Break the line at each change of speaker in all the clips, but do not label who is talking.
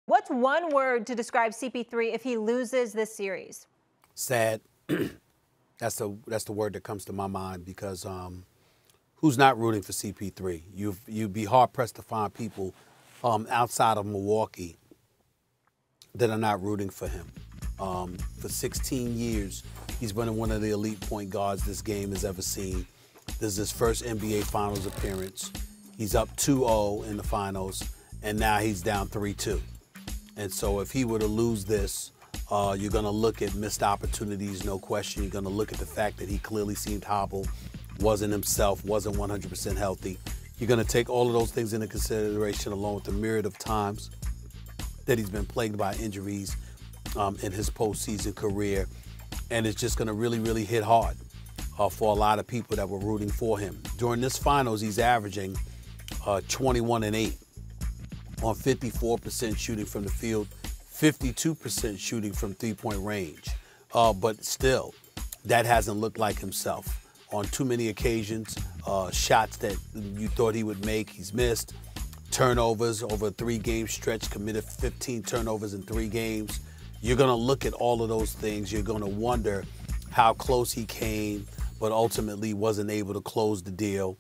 What's one word to describe CP3 if he loses this series?
Sad. That's the word that comes to my mind because who's not rooting for CP3? You'd be hard pressed to find people outside of Milwaukee that are not rooting for him. For 16 years, he's been one of the elite point guards this game has ever seen. This is his first NBA Finals appearance. He's up 2-0 in the finals, and now he's down 3-2. And so if he were to lose this, you're going to look at missed opportunities, no question. You're going to look at the fact that he clearly seemed hobbled, wasn't himself, wasn't 100% healthy. You're going to take all of those things into consideration along with the myriad of times that he's been plagued by injuries in his postseason career. And it's just going to really, really hit hard for a lot of people that were rooting for him. During this finals, he's averaging 21-8 on 54% shooting from the field, 52% shooting from three-point range. But still, that hasn't looked like himself. On too many occasions, shots that you thought he would make, he's missed. Turnovers over a 3-game stretch, committed 15 turnovers in 3 games. You're going to look at all of those things. You're going to wonder how close he came, but ultimately wasn't able to close the deal.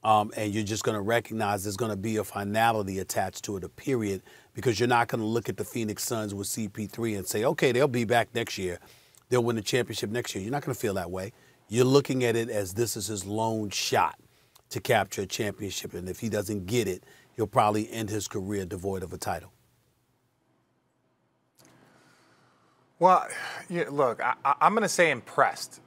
And you're just going to recognize there's going to be a finality attached to it, a period, because you're not going to look at the Phoenix Suns with CP3 and say, okay, they'll be back next year. They'll win the championship next year. You're not going to feel that way. You're looking at it as this is his lone shot to capture a championship. And if he doesn't get it, he'll probably end his career devoid of a title.
Well, look, I'm going to say impressed.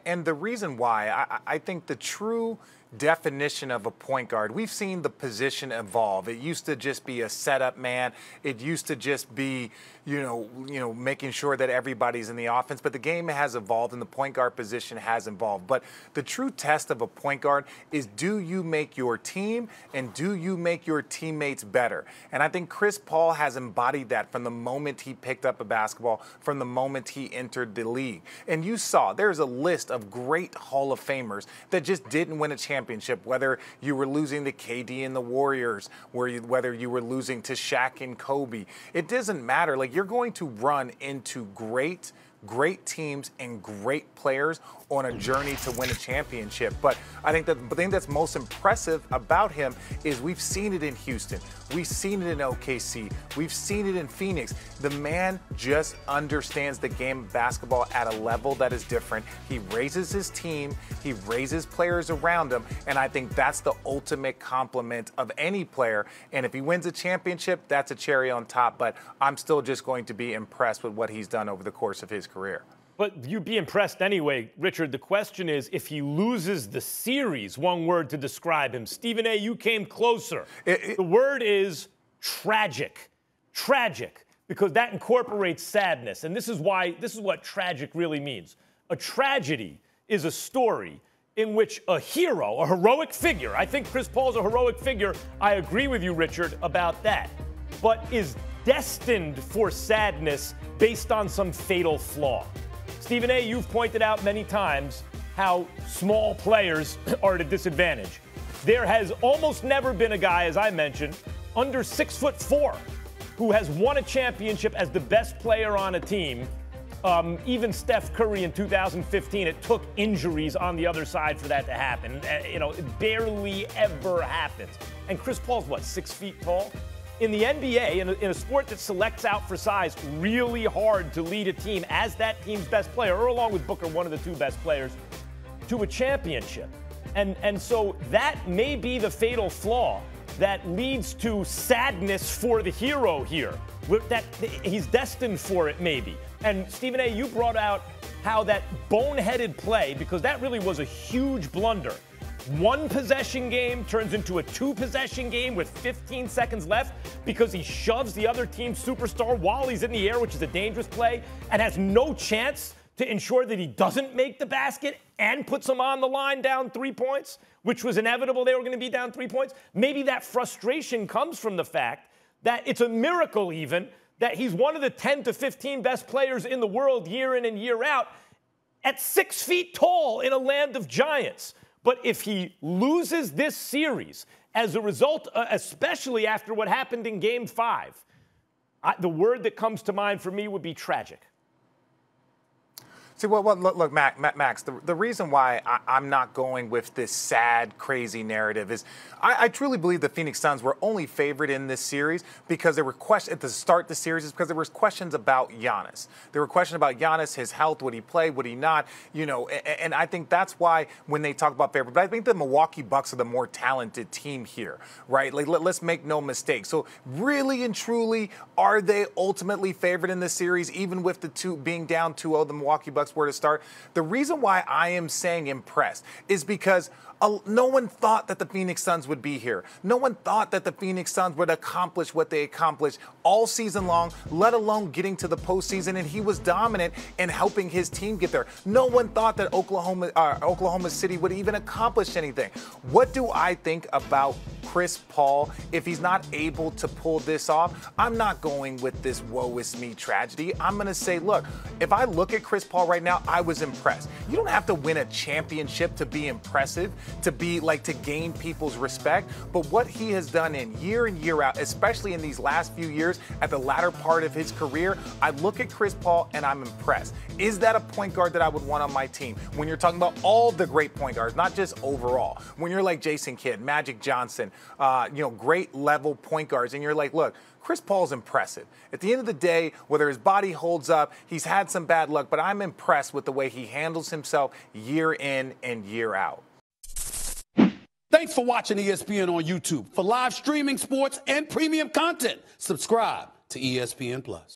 And the reason why, I think the true definition of a point guard, we've seen the position evolve. It used to just be a setup man. It used to just be, making sure that everybody's in the offense. But the game has evolved and the point guard position has evolved. But the true test of a point guard is, do you make your team and do you make your teammates better? And I think Chris Paul has embodied that from the moment he picked up a basketball, from the moment he entered the league. And you saw there's a list of great Hall of Famers that just didn't win a championship, whether you were losing to KD and the Warriors, whether you were losing to Shaq and Kobe. It doesn't matter. Like, you're going to run into great teams and great players on a journey to win a championship. But I think the thing that's most impressive about him is we've seen it in Houston. We've seen it in OKC. We've seen it in Phoenix. The man just understands the game of basketball at a level that is different. He raises his team. He raises players around him. And I think that's the ultimate compliment of any player. And if he wins a championship, that's a cherry on top. But I'm still just going to be impressed with what he's done over the course of his career.
But you'd be impressed anyway, Richard. The question is, if he loses the series, one word to describe him. Stephen A., you came closer. The word is tragic. Tragic, because that incorporates sadness. And this is what tragic really means. A tragedy is a story in which a hero, a heroic figure, I think Chris Paul's a heroic figure. I agree with you, Richard, about that. But is destined for sadness based on some fatal flaw. Stephen A., you've pointed out many times how small players are at a disadvantage. There has almost never been a guy, as I mentioned, under 6'4", who has won a championship as the best player on a team. Even Steph Curry in 2015, it took injuries on the other side for that to happen. It barely ever happens. And Chris Paul's, 6 feet tall? In the NBA, in a sport that selects out for size, really hard to lead a team as that team's best player, or along with Booker, one of the 2 best players, to a championship. And so that may be the fatal flaw that leads to sadness for the hero here. That he's destined for it, maybe. And Stephen A., you brought out how that boneheaded play, because that really was a huge blunder. 1 possession game turns into a 2-possession game with 15 seconds left because he shoves the other team's superstar while he's in the air, which is a dangerous play, and has no chance to ensure that he doesn't make the basket and puts him on the line down 3 points, which was inevitable. They were going to be down 3 points. Maybe that frustration comes from the fact that it's a miracle even that he's one of the 10 to 15 best players in the world year in and year out at 6 feet tall in a land of giants. But if he loses this series as a result, especially after what happened in Game 5, The word that comes to mind for me would be tragic.
See, well, look, Max, the reason why I'm not going with this sad, crazy narrative is I truly believe the Phoenix Suns were only favored in this series because there were questions at the start of the series is because there was questions about Giannis. There were questions about Giannis, his health, would he play, would he not, you know, and I think that's why when they talk about favorite, but I think the Milwaukee Bucks are the more talented team here, right? Like, let's make no mistake. So really and truly, are they ultimately favored in this series, even with the two being down 2-0, the Milwaukee Bucks were to start? The reason why I am saying impressed is because no one thought that the Phoenix Suns would be here. No one thought that the Phoenix Suns would accomplish what they accomplished all season long, let alone getting to the postseason, and he was dominant in helping his team get there. No one thought that Oklahoma City would even accomplish anything. What do I think about Chris Paul if he's not able to pull this off? I'm not going with this woe is me tragedy. I'm going to say, look, if I look at Chris Paul right now, I was impressed. You don't have to win a championship to be impressive, to gain people's respect. But what he has done in and year out, especially in these last few years at the latter part of his career, I look at Chris Paul and I'm impressed. Is that a point guard that I would want on my team? When you're talking about all the great point guards, not just overall. When you're like Jason Kidd, Magic Johnson, great level point guards, and you're like, look, Chris Paul's impressive. At the end of the day, whether his body holds up, he's had some bad luck, but I'm impressed with the way he handles himself year in and year out.
Thanks for watching ESPN on YouTube. For live streaming sports and premium content, subscribe to ESPN+.